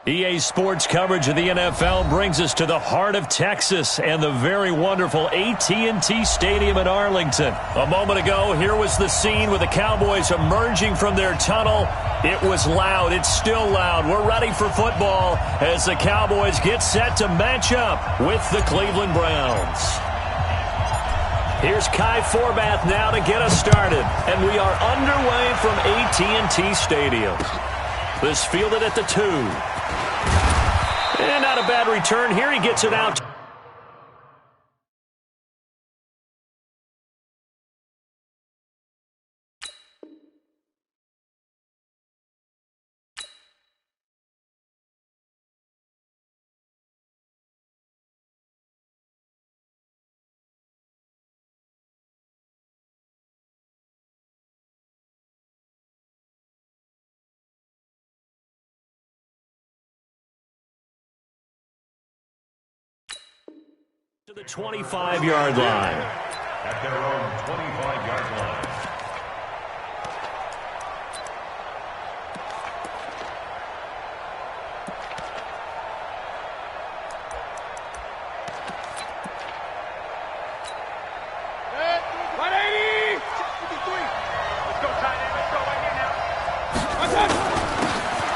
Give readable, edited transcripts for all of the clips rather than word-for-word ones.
EA Sports coverage of the NFL brings us to the heart of Texas and the very wonderful AT&T Stadium in Arlington. A moment ago, here was the scene with the Cowboys emerging from their tunnel. It was loud. It's still loud. We're ready for football as the Cowboys get set to match up with the Cleveland Browns. Here's Kai Forbath now to get us started, and we are underway from AT&T Stadium. This fielded at the 2. And not a bad return here. He gets it out. To the 25-yard line. At their own 25-yard line.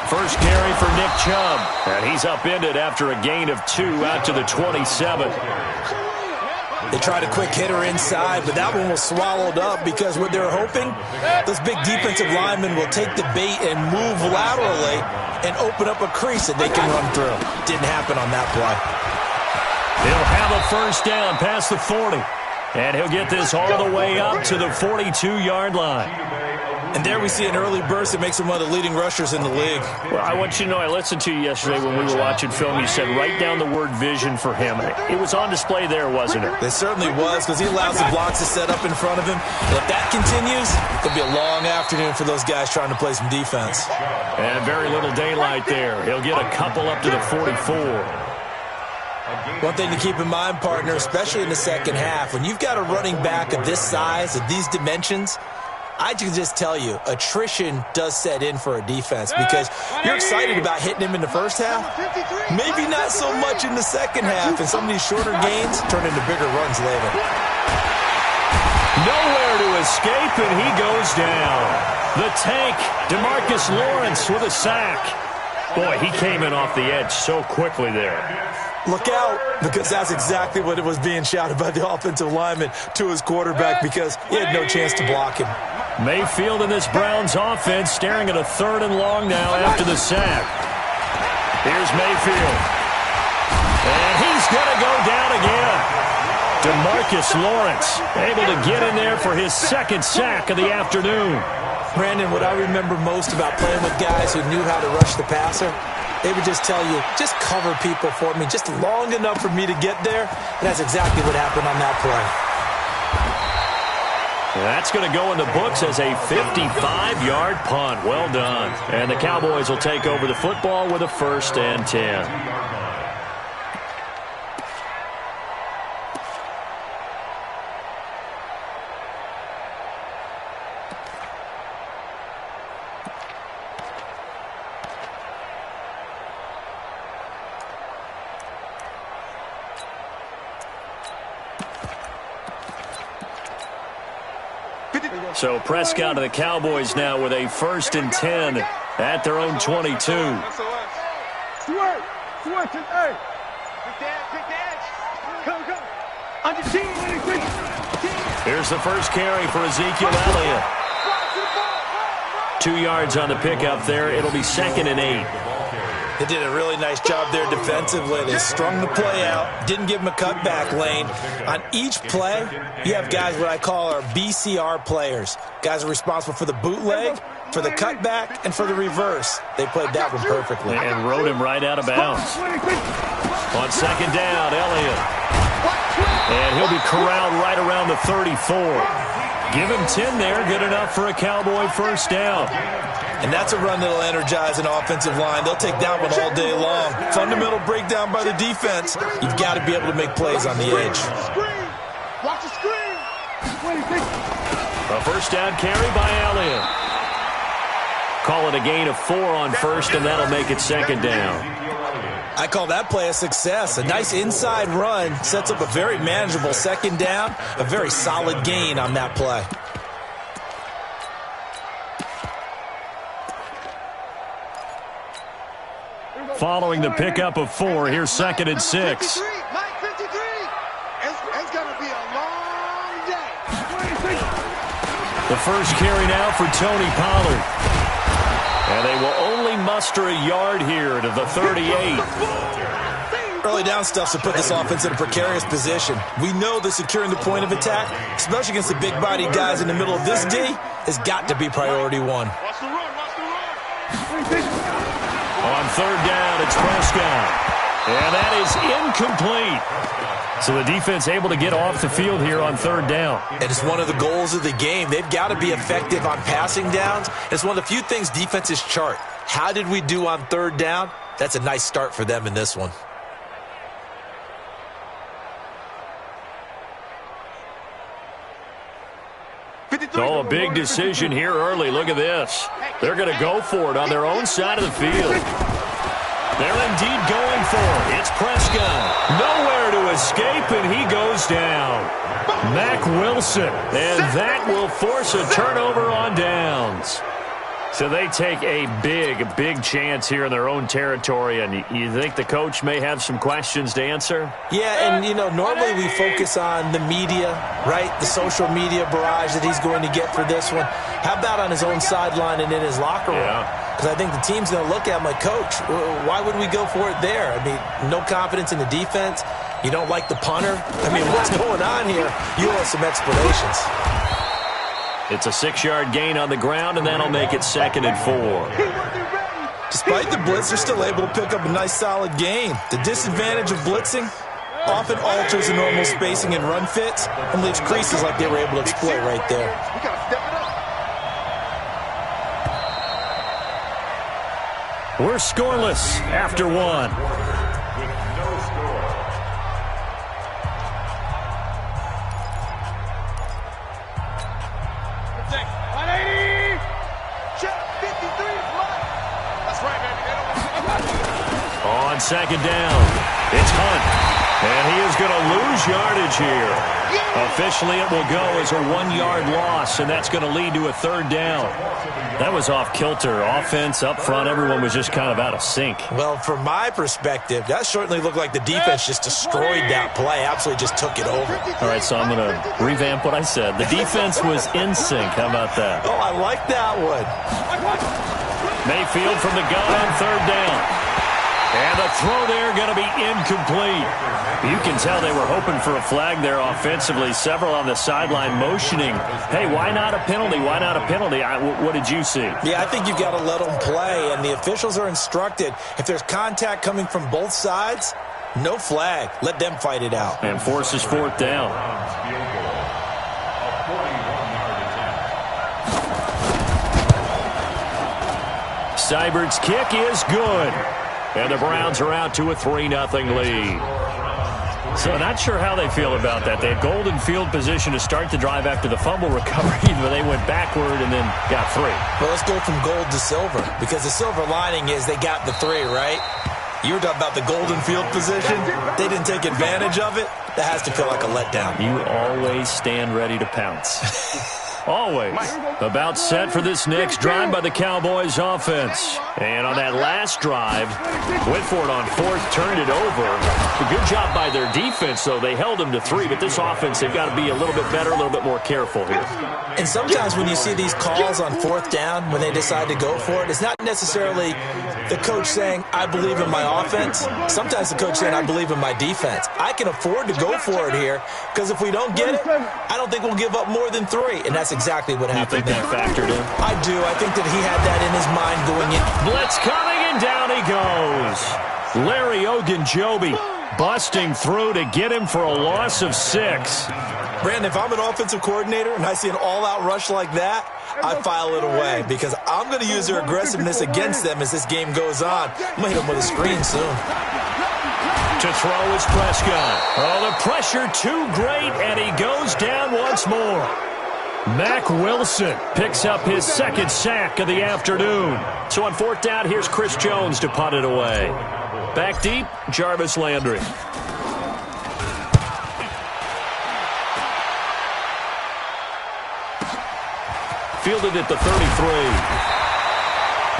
First carry for Nick Chubb, and he's upended after a gain of 2 out to the 27. They tried a quick hitter inside, but that one was swallowed up because what they're hoping, those big defensive linemen will take the bait and move laterally and open up a crease that they can run through. Didn't happen on that play. He'll have a first down past the 40, and he'll get this all the way up to the 42-yard line. And there we see an early burst that makes him one of the leading rushers in the league. Well, I want you to know, I listened to you yesterday when we were watching film. You said write down the word vision for him. It was on display there, wasn't it? It certainly was, because he allows the blocks to set up in front of him. And if that continues, it'll be a long afternoon for those guys trying to play some defense. And very little daylight there. He'll get a couple up to the 44. One thing to keep in mind, partner, especially in the second half, when you've got a running back of this size, of these dimensions, I can just tell you, attrition does set in for a defense because you're excited about hitting him in the first half. Maybe not so much in the second half, and some of these shorter gains turn into bigger runs later. Nowhere to escape, and he goes down. The tank, DeMarcus Lawrence with a sack. Boy, he came in off the edge so quickly there. Look out, because that's exactly what it was being shouted by the offensive lineman to his quarterback because he had no chance to block him. Mayfield in this Browns offense staring at a 3rd and long now after the sack. Here's Mayfield. And he's going to go down again. DeMarcus Lawrence able to get in there for his 2nd sack of the afternoon. Brandon, what I remember most about playing with guys who knew how to rush the passer, they would just tell you, just cover people for me, just long enough for me to get there. And that's exactly what happened on that play. That's going to go in the books as a 55-yard punt. Well done. And the Cowboys will take over the football with a 1st and 10. So Prescott and the Cowboys now with a 1st and 10 at their own 22. Here's the first carry for Ezekiel Elliott. 2 yards on the pickup there. It'll be 2nd and 8. They did a really nice job there defensively. They strung the play out, didn't give him a cutback lane. On each play, you have guys what I call our BCR players. Guys are responsible for the bootleg, for the cutback, and for the reverse. They played that one perfectly. And rode him right out of bounds. On 2nd down, Elliott. And he'll be corralled right around the 34. Give him 10 there, good enough for a Cowboy 1st down. And that's a run that'll energize an offensive line. They'll take that one all day long. Fundamental breakdown by the defense. You've got to be able to make plays on the edge. Watch the screen. A 1st down carry by Elliott. Call it a gain of 4 on first, and that'll make it second down. I call that play a success. A nice inside run sets up a very manageable second down, a very solid gain on that play. Following the pickup of 4, here's second and 6. It's going to be a long day. The first carry now for Tony Pollard. And they will only muster a yard here to the 38. Early down stuff to put this offense in a precarious position. We know that securing the point of attack, especially against the big-bodied guys in the middle of this D, has got to be priority 1. Watch the run. On third down, it's Prescott. And that is incomplete. So the defense able to get off the field here on third down. And it's one of the goals of the game. They've got to be effective on passing downs. It's one of the few things defenses chart. How did we do on third down? That's a nice start for them in this one. Oh, a big decision here early. Look at this. They're going to go for it on their own side of the field. They're indeed going for it. It's Prescott. Nowhere to escape, and he goes down. Mack Wilson. And that will force a turnover on downs. So they take a big chance here in their own territory, and you think the coach may have some questions to answer? Yeah, and, normally we focus on the media, right? The social media barrage that he's going to get for this one. How about on his own sideline and in his locker room? Because I think the team's going to look at him like, Coach, why would we go for it there? I mean, no confidence in the defense. You don't like the punter? I mean, what's going on here? You want some explanations. It's a 6-yard gain on the ground, and that'll make it second and 4. Despite the blitz, they're still able to pick up a nice, solid gain. The disadvantage of blitzing often alters the normal spacing and run fits and leaves creases like they were able to exploit right there. We got to step it up. We're scoreless after 1. On second down, it's Hunt, and he is going to lose yardage here. Officially, it will go as a 1-yard loss, and that's going to lead to a third down. That was off kilter. Offense up front, everyone was just kind of out of sync. Well, from my perspective, that certainly looked like the defense just destroyed that play, absolutely just took it over. All right, so I'm going to revamp what I said. The defense was in sync. How about that? Oh, I like that one. Mayfield from the gun on third down. And the throw there going to be incomplete. You can tell they were hoping for a flag there offensively. Several on the sideline motioning, hey, why not a penalty? Why not a penalty? What did you see? Yeah, I think you've got to let them play, and the officials are instructed. If there's contact coming from both sides, no flag. Let them fight it out. And forces fourth down. Seibert's kick is good. And the Browns are out to a 3-0 lead. So not sure how they feel about that. They had golden field position to start the drive after the fumble recovery, but they went backward and then got 3. Well, let's go from gold to silver, because the silver lining is they got the 3, right? You were talking about the golden field position. They didn't take advantage of it. That has to feel like a letdown. You always stand ready to pounce. Always. About set for this next drive by the Cowboys offense. And on that last drive, went for it on fourth, turned it over. A good job by their defense, though. They held them to 3, but this offense, they've got to be a little bit better, a little bit more careful here. And sometimes when you see these calls on fourth down, when they decide to go for it, it's not necessarily the coach saying, I believe in my offense. Sometimes the coach saying, I believe in my defense. I can afford to go for it here, because if we don't get it, I don't think we'll give up more than 3. And that's exactly what happened. You think that factored in? I do. I think that he had that in his mind going in. Blitz coming, and down he goes. Larry Ogunjobi busting through to get him for a loss of 6. Brandon, if I'm an offensive coordinator and I see an all-out rush like that, I file it away, because I'm going to use their aggressiveness against them as this game goes on. I'm going to hit them with a screen soon. To throw is Prescott. Oh, the pressure too great, and he goes down once more. Mack Wilson picks up his second sack of the afternoon. So on fourth down, here's Chris Jones to punt it away. Back deep, Jarvis Landry. Fielded at the 33.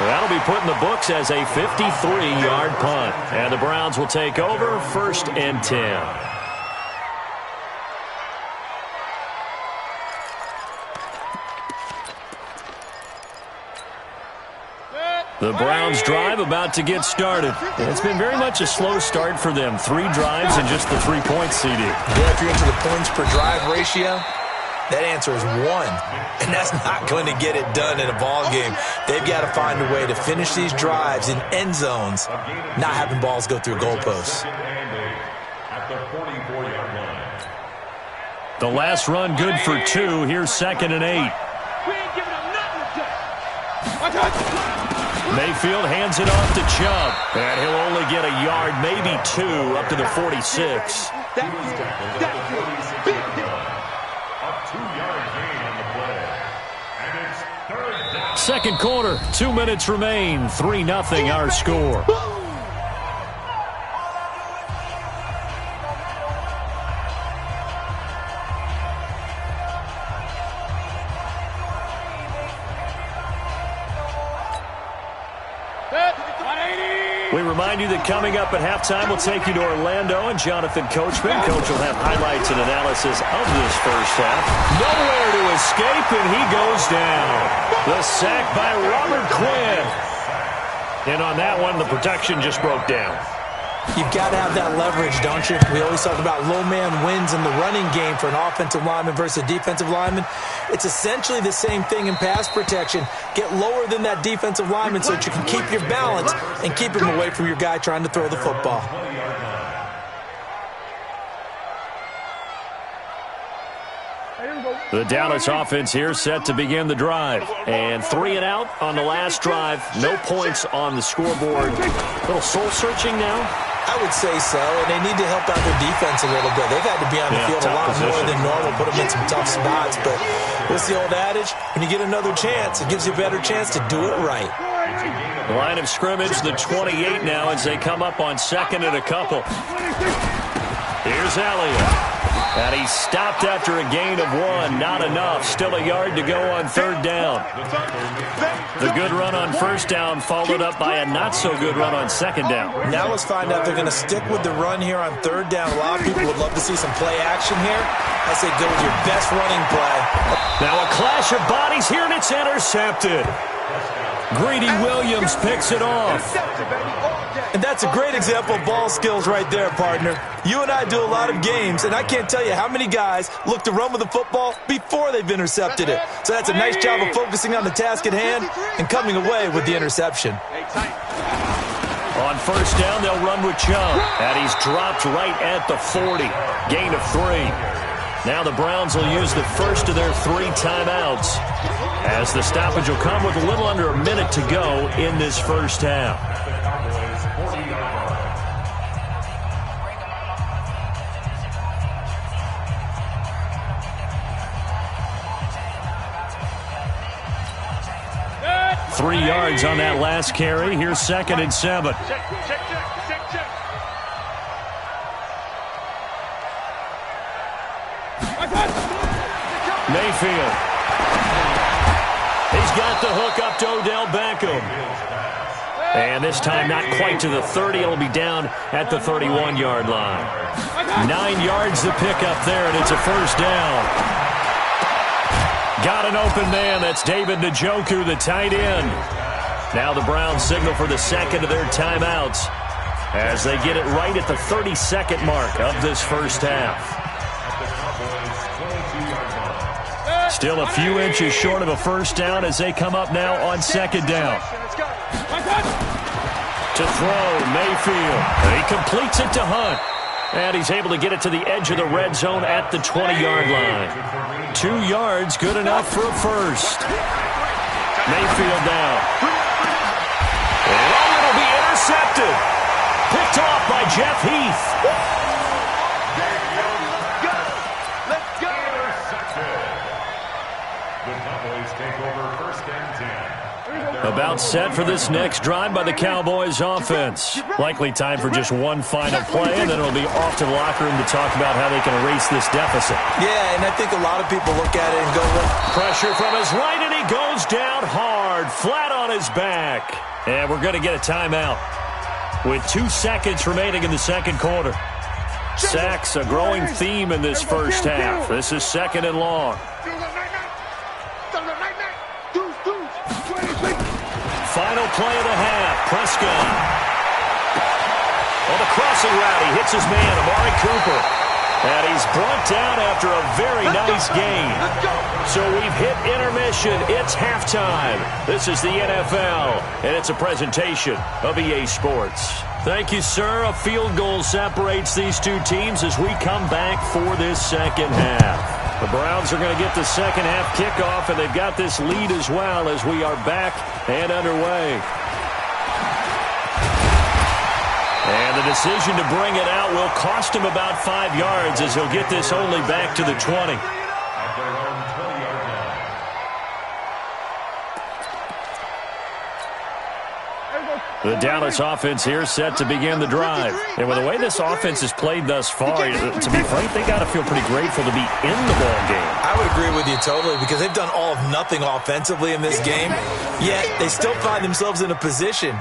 That'll be put in the books as a 53-yard punt. And the Browns will take over, 1st and 10. The Browns drive about to get started. It's been very much a slow start for them. 3 drives and just the 3-point CD. Yeah, if you're into the points per drive ratio, that answer is 1. And that's not going to get it done in a ball game. They've got to find a way to finish these drives in end zones, not having balls go through goalposts. The last run good for 2. Here's 2nd and 8. Mayfield hands it off to Chubb. And he'll only get a yard, maybe 2, up to the 46. Second quarter, 2 minutes remain. 3-0 our score. We remind you that coming up at halftime, we'll take you to Orlando and Jonathan Coachman. Coach will have highlights and analysis of this first half. Nowhere to escape, and he goes down. The sack by Robert Quinn. And on that one, the protection just broke down. You've got to have that leverage, don't you? We always talk about low man wins in the running game for an offensive lineman versus a defensive lineman. It's essentially the same thing in pass protection. Get lower than that defensive lineman so that you can keep your balance and keep him away from your guy trying to throw the football. The Dallas offense here set to begin the drive. And 3 and out on the last drive. No points on the scoreboard. A little soul-searching now? I would say so, and they need to help out their defense a little bit. They've had to be on the field a lot more than normal, put them in some tough spots. But what's the old adage? When you get another chance, it gives you a better chance to do it right. The line of scrimmage, the 28 now, as they come up on 2nd and a couple. Here's Elliott. And he stopped after a gain of 1. Not enough. Still a yard to go on 3rd down. The good run on 1st down followed up by a not-so-good run on 2nd down. Now let's find out if they're going to stick with the run here on 3rd down. A lot of people would love to see some play action here. I say go with your best running play. Now a clash of bodies here, and it's intercepted. Greedy Williams picks it off. And that's a great example of ball skills right there, partner. You and I do a lot of games, and I can't tell you how many guys look to run with the football before they've intercepted it. So that's a nice job of focusing on the task at hand and coming away with the interception. On 1st down, they'll run with Chubb. And he's dropped right at the 40. Gain of 3. Now the Browns will use the first of their 3 timeouts, as the stoppage will come with a little under a minute to go in this first half. Three yards on that last carry. Here's 2nd and 7. Mayfield. He's got the hook up to Odell Beckham. And this time not quite to the 30. It'll be down at the 31-yard line. 9 yards to pick up there, and it's a 1st down. Got an open man. That's David Njoku, the tight end. Now the Browns signal for the 2nd of their timeouts as they get it right at the 32nd mark of this first half. Still a few inches short of a 1st down as they come up now on 2nd down. To throw, Mayfield. And he completes it to Hunt. And he's able to get it to the edge of the red zone at the 20-yard line. 2 yards, good enough for a first. Mayfield down. And it'll be intercepted. Picked off by Jeff Heath. About set for this next drive by the Cowboys offense. Likely time for just one final play, and then it'll be off to the locker room to talk about how they can erase this deficit. Yeah, and I think a lot of people look at it and go, well, pressure from his right, and he goes down hard, flat on his back. And we're going to get a timeout with 2 seconds remaining in the second quarter. Sacks, a growing theme in this first half. This is 2nd and long. Final play of the half. Prescott. On the crossing route, he hits his man, Amari Cooper. And he's brought down after a very nice gain. So we've hit intermission. It's halftime. This is the NFL, and it's a presentation of EA Sports. Thank you, sir. A field goal separates these two teams as we come back for this second half. The Browns are going to get the second half kickoff, and they've got this lead as well as we are back and underway. And the decision to bring it out will cost him about 5 yards as he'll get this only back to the 20. The Dallas offense here set to begin the drive. And with the way this offense has played thus far, to be frank, they got to feel pretty grateful to be in the ball game. I would agree with you totally because they've done all of nothing offensively in this game, yet they still find themselves in a position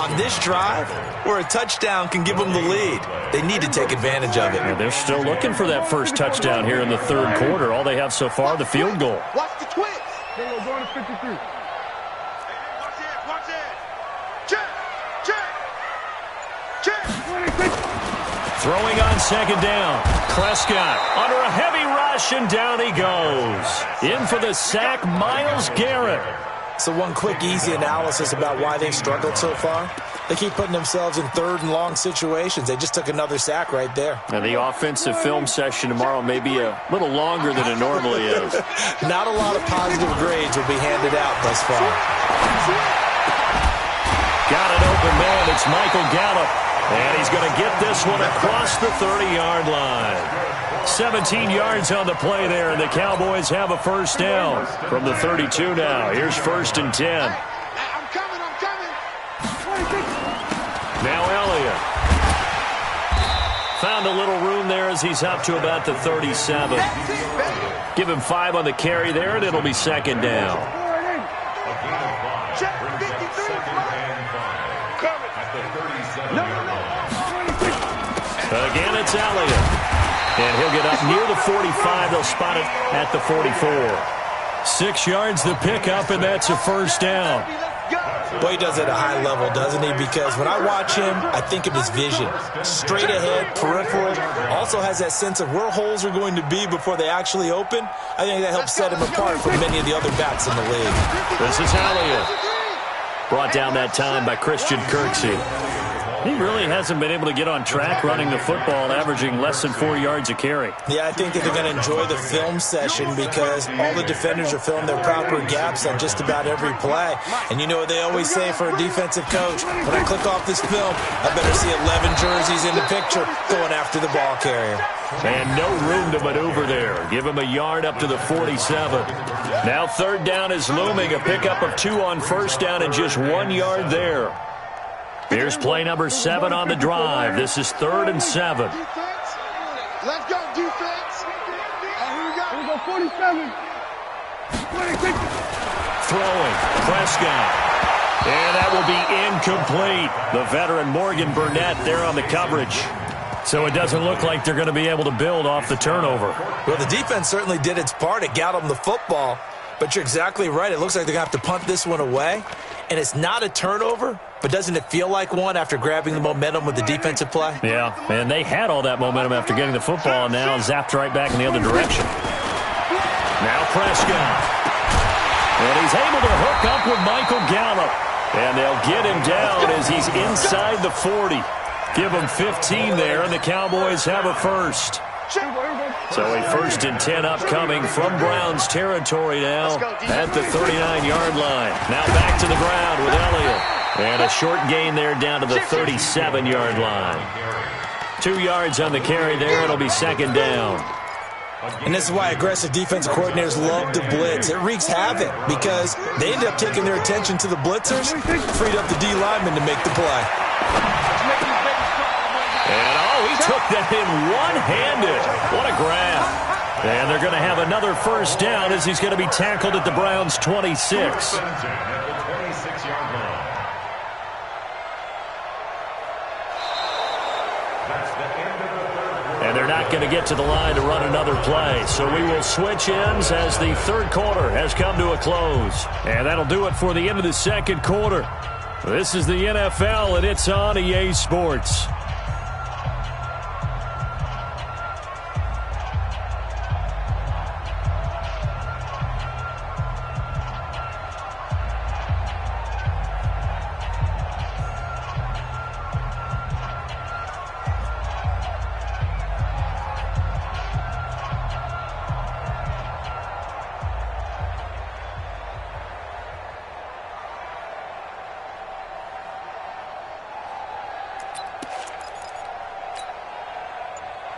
on this drive where a touchdown can give them the lead. They need to take advantage of it. And they're still looking for that first touchdown here in the third quarter. All they have so far, the field goal. Watch the twist. They're going to 53. Throwing on second down. Prescott under a heavy rush, and down he goes. In for the sack, Myles Garrett. So one quick, easy analysis about why they've struggled so far. They keep putting themselves in third and long situations. They just took another sack right there. And the offensive film session tomorrow may be a little longer than it normally is. Not a lot of positive grades will be handed out thus far. Got an open man. It's Michael Gallup. And he's going to get this one across the 30-yard line. 17 yards on the play there, and the Cowboys have a first down from the 32 now. Here's 1st and 10. I'm coming. Now Elliott. Found a little room there as he's up to about the 37. Give him 5 on the carry there, and it'll be 2nd down. Again, it's Elliott. And he'll get up near the 45. They'll spot it at the 44. 6 yards the pickup, and that's a first down. Boy, he does it at a high level, doesn't he? Because when I watch him, I think of his vision. Straight ahead, peripheral. Also has that sense of where holes are going to be before they actually open. I think that helps set him apart from many of the other backs in the league. This is Elliott. Brought down that time by Christian Kirksey. He really hasn't been able to get on track running the football, averaging less than 4 yards a carry. Yeah, I think that they're going to enjoy the film session because all the defenders are filling their proper gaps on just about every play. And you know what they always say for a defensive coach? When I click off this film, I better see 11 jerseys in the picture going after the ball carrier. And no room to maneuver there. Give him a yard up to the 47. Now 3rd down is looming. A pickup of 2 on 1st down and just 1 yard there. Here's play number 7 on the drive. This is 3rd and 7. Let's go, defense. Here we go, 47. 26. Throwing. Prescott. And that will be incomplete. The veteran Morgan Burnett there on the coverage. So it doesn't look like they're going to be able to build off the turnover. Well, the defense certainly did its part. It got them the football. But you're exactly right. It looks like they're going to have to punt this one away. And it's not a turnover, but doesn't it feel like one after grabbing the momentum with the defensive play? Yeah, and they had all that momentum after getting the football, and now zapped right back in the other direction. Now Prescott. And he's able to hook up with Michael Gallup. And they'll get him down as he's inside the 40. Give him 15 there, and the Cowboys have a first. So a 1st and 10 upcoming from Browns territory now at the 39-yard line. Now back to the ground with Elliott. And a short gain there down to the 37-yard line. 2 yards on the carry there. It'll be 2nd down. And this is why aggressive defensive coordinators love to blitz. It wreaks havoc because they ended up taking their attention to the blitzers, freed up the D lineman to make the play. And, he took that in one-handed. What a grab. And they're going to have another first down as he's going to be tackled at the Browns' 26. And they're not going to get to the line to run another play. So we will switch ends as the third quarter has come to a close. And that'll do it for the end of the second quarter. This is the NFL, and it's on EA Sports.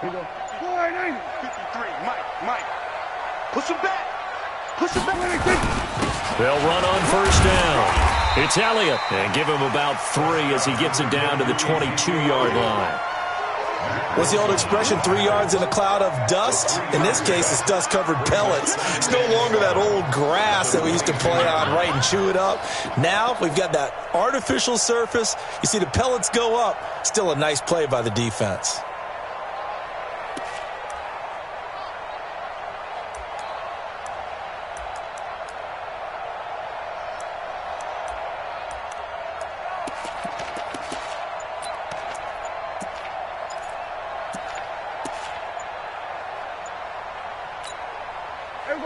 Here we go. 490. 53. Mike. Push him back. They'll run on first down. It's Elliott. And give him about 3 as he gets it down to the 22-yard line. What's the old expression, 3 yards in a cloud of dust? In this case, it's dust-covered pellets. It's no longer that old grass that we used to play on, right, and chew it up. Now we've got that artificial surface. You see the pellets go up. Still a nice play by the defense.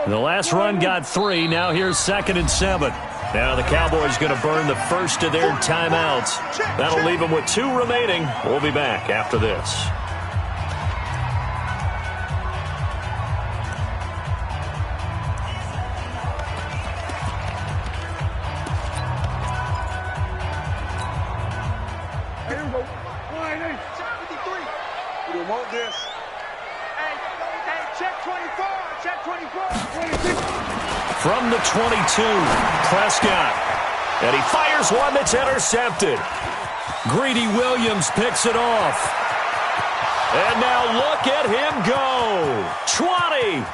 The last run got 3. Now here's 2nd and 7. Now the Cowboys going to burn the first of their timeouts. That'll leave them with 2 remaining. We'll be back after this. Here we go. 180. 53. We don't want this. Hey, check 24. Check 24. 26. From the 22, Prescott. And he fires one that's intercepted. Greedy Williams picks it off. And now look at him go. 20.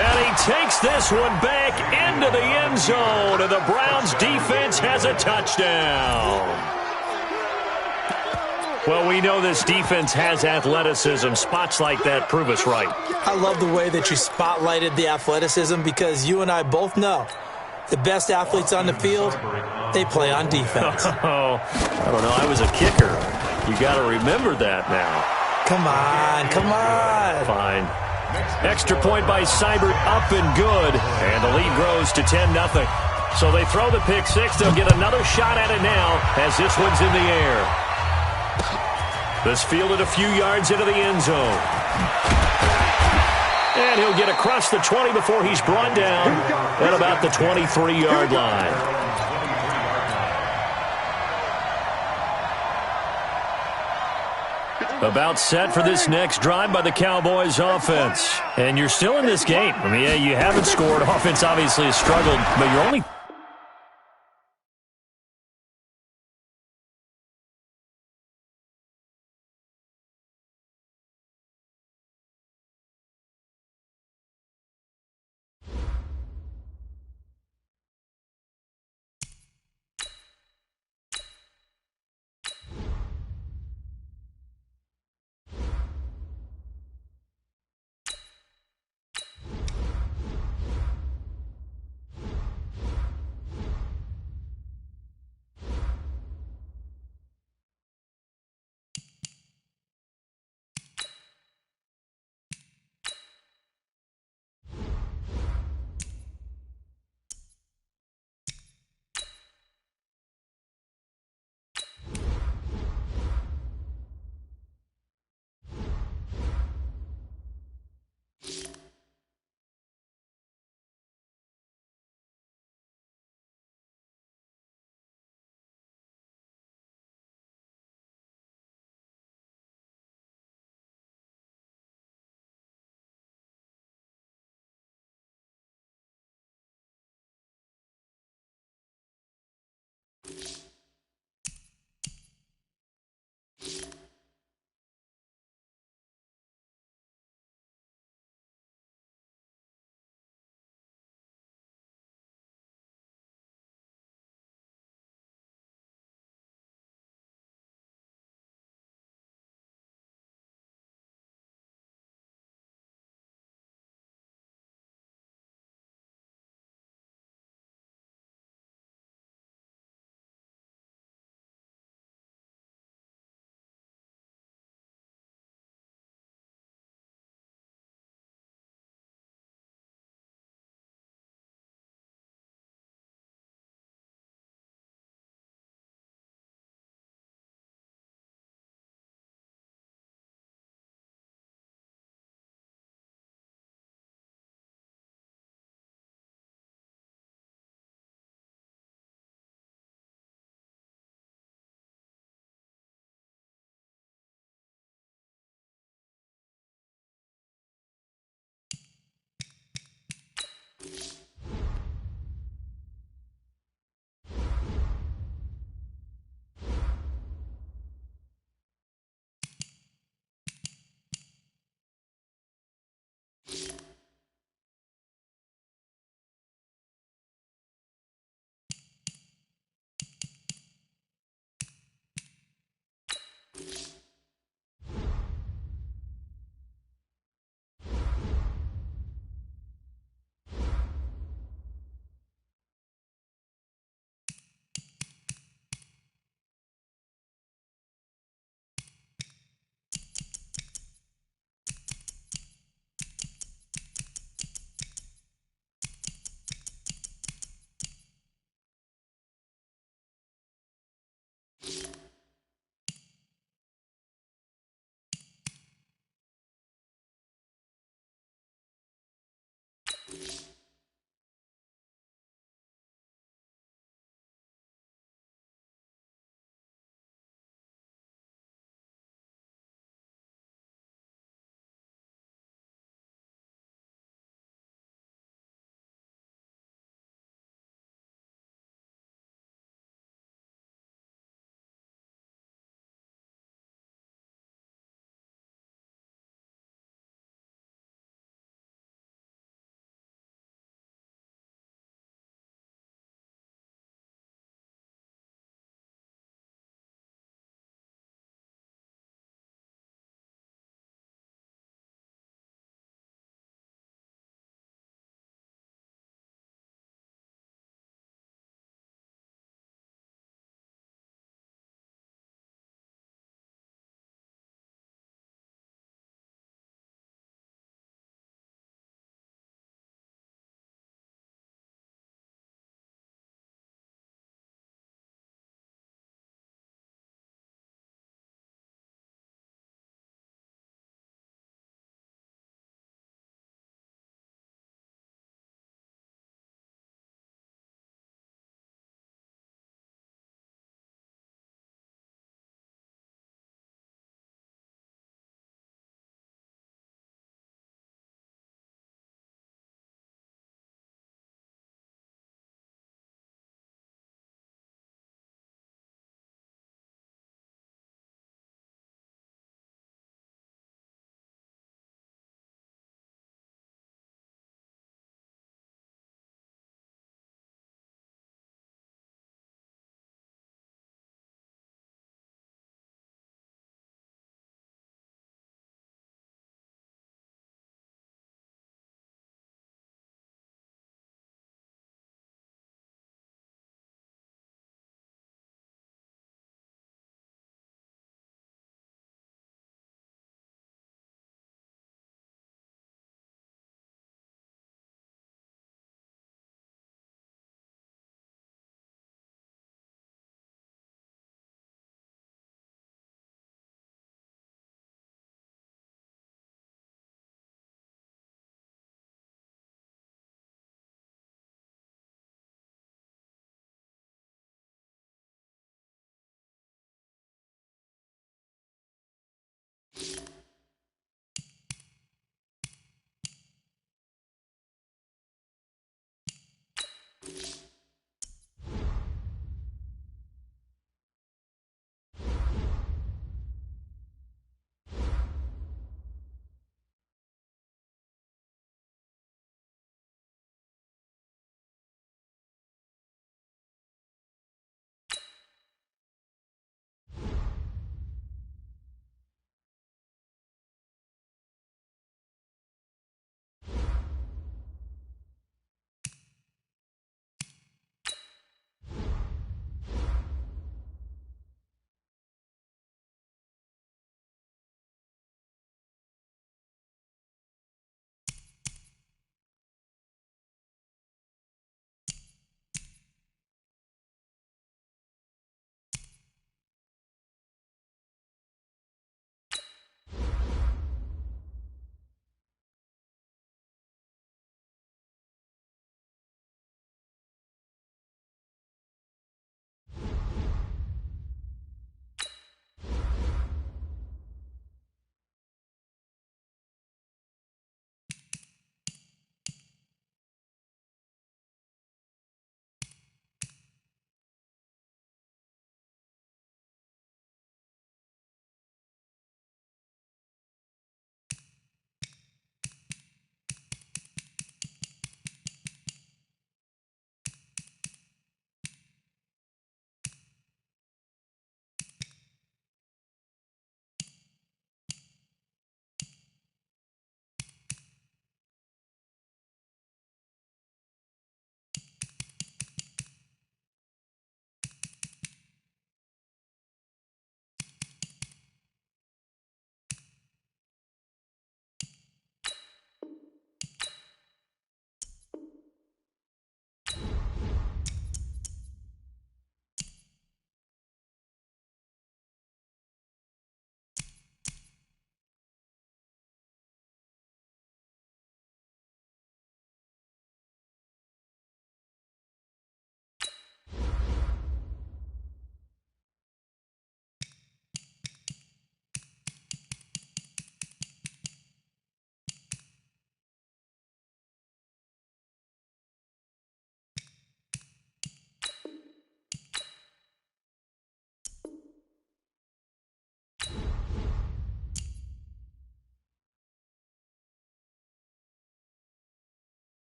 And he takes this one back into the end zone. And the Browns defense has a touchdown. Well, we know this defense has athleticism. Spots like that prove us right. I love the way that you spotlighted the athleticism because you and I both know the best athletes on the field, they play on defense. Oh, I don't know. I was a kicker. You got to remember that now. Come on. Fine. Extra point by Seibert, up and good. And the lead grows to 10-0. So they throw the pick 6. They'll get another shot at it now as this one's in the air. This fielded a few yards into the end zone. And he'll get across the 20 before he's brought down at about the 23-yard line. About set for this next drive by the Cowboys offense. And you're still in this game. I mean, yeah, you haven't scored. Offense obviously has struggled, but you're only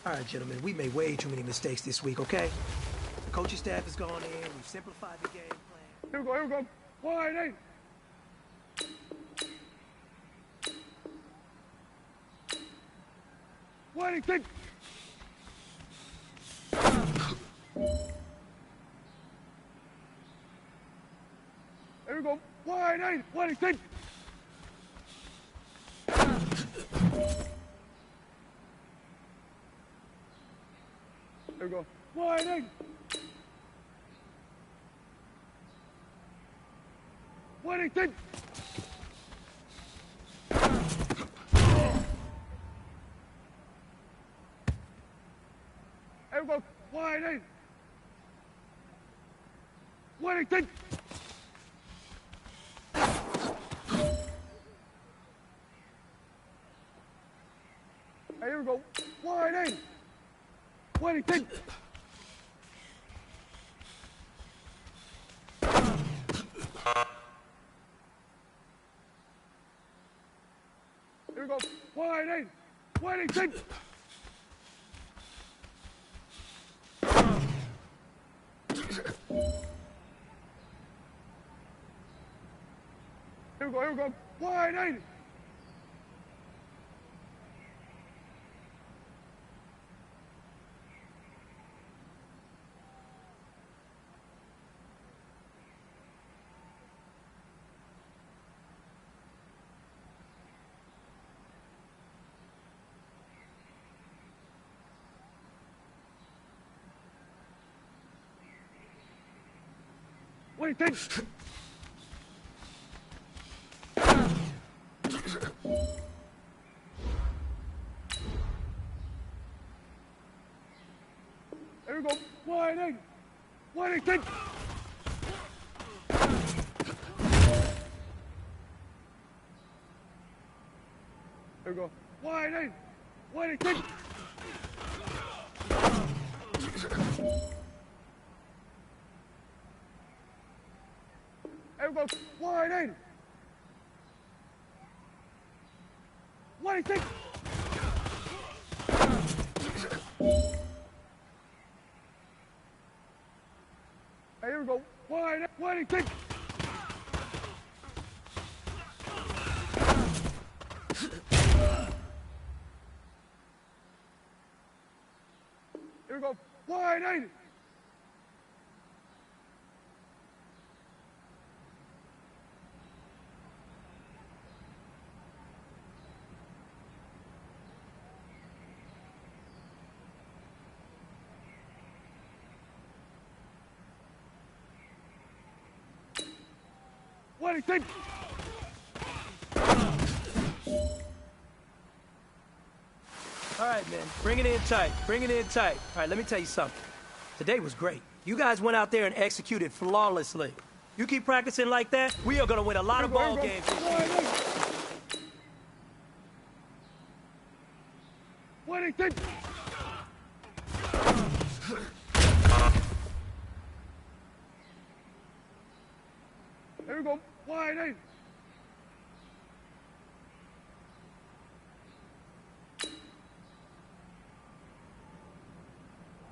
All right, gentlemen, we made way too many mistakes this week, okay? The coaching staff has gone in. We've simplified the game plan. Here we go, here we go. Wide eight. Wide eight, think. Here we go. Wide eight. Wide eight, think. There we go. Wide eight. Wide eight, think. There we go. Wide eight. Wide eight, think. Here we go. Wide eight. Wide eight, think. Here we go. Wide eight. Wide eight, think. Here we go. Here we go. Wide eight. What do you think? There we go. Wide eight. What do you think? There we go. Wide eight. What do you think? There we go. Wide eight. What do you think? Here we go. Wide eight. What do you think? Here we go. Wide eight. What do you think? All right, man. Bring it in tight. Bring it in tight. All right, let me tell you something. Today was great. You guys went out there and executed flawlessly. You keep practicing like that, we are going to win a lot of ball games this year. What do you think? Here we go. Wide eight.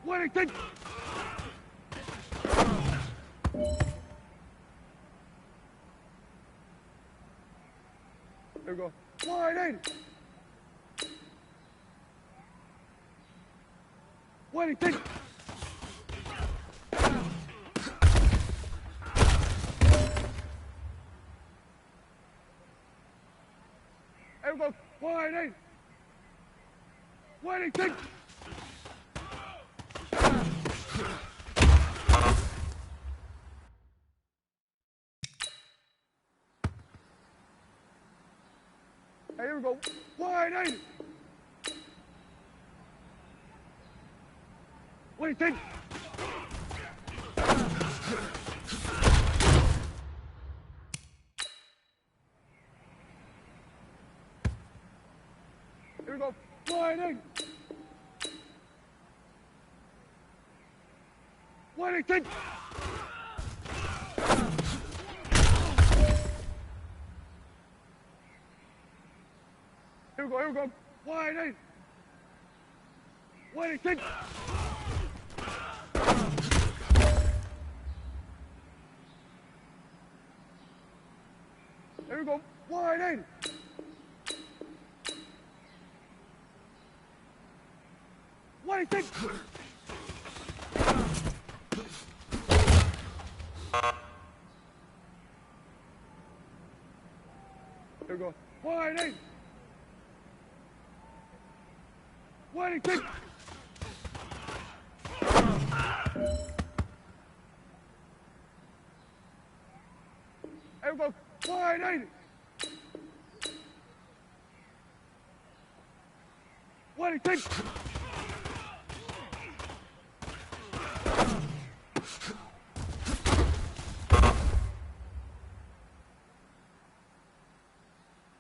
What do you think? Here we go. Wide eight. What do you think? Here we go. Wide eight. What do you think? Here we go. Wide eight. What do you think? Here we go. Wide eight. What do you think? Here we go. Wide eight. 26. There we go. Wide 80. There we go. Wide 8. 26. There we go. Wide 80. 26.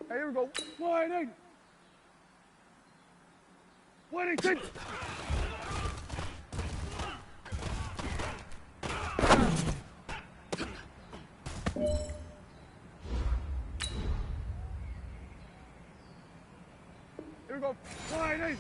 Here we go. Wide 8. 26. Here we go. Wide 8.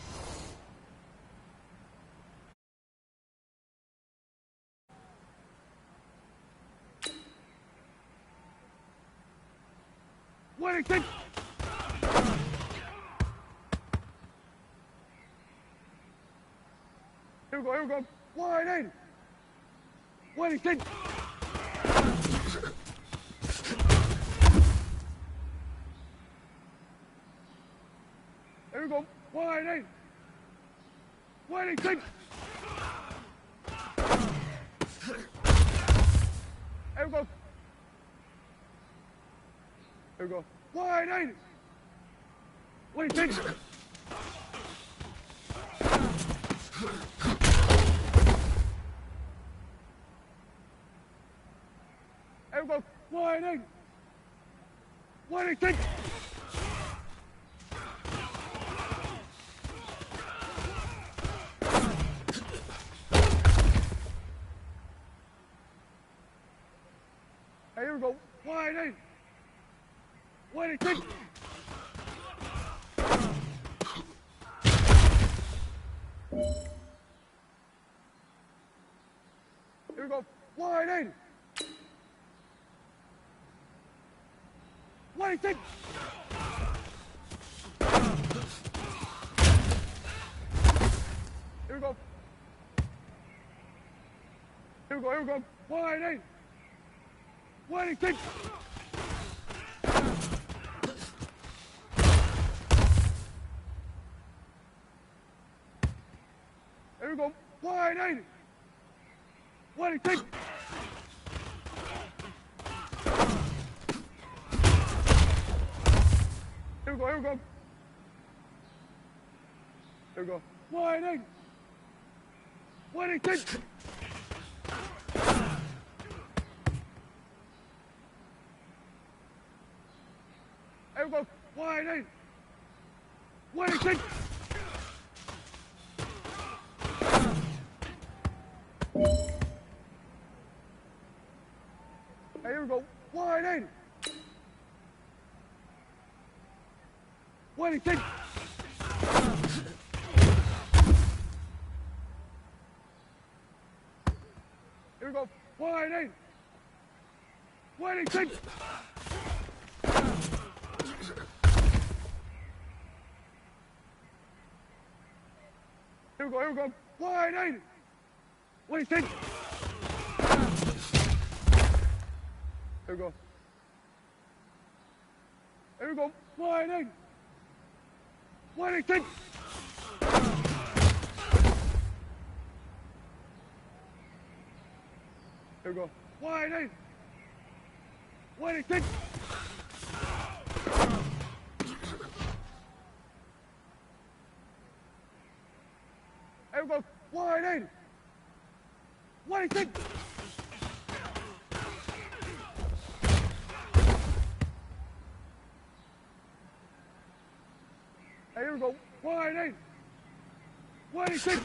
Here we go. Wide 8. 26. Here we go. Wide 8. 26. Here we go. Here we go. Wide 8. 26. Here we go. Wide 8. 26. Here we go. Wide 8. 26. Here we go. Wide 8. 26. Here we go. Here we go. Here we go. Wide 8. 26. Here we go. Wide 8. 26. Here we go. Here we go. Here we go. Wide 8. 26. Here we go. Wide 8. 26. Here we go. Wide 8. 26. Here we go. Wide 8. 26. Here we go. Here we go. Wide 8. 26. Here we go. Here we go. Wide 8. 26. Here we go. Wide 8. 26. Here we go. Wide 8. 26. Here we go. Wide 8. 26.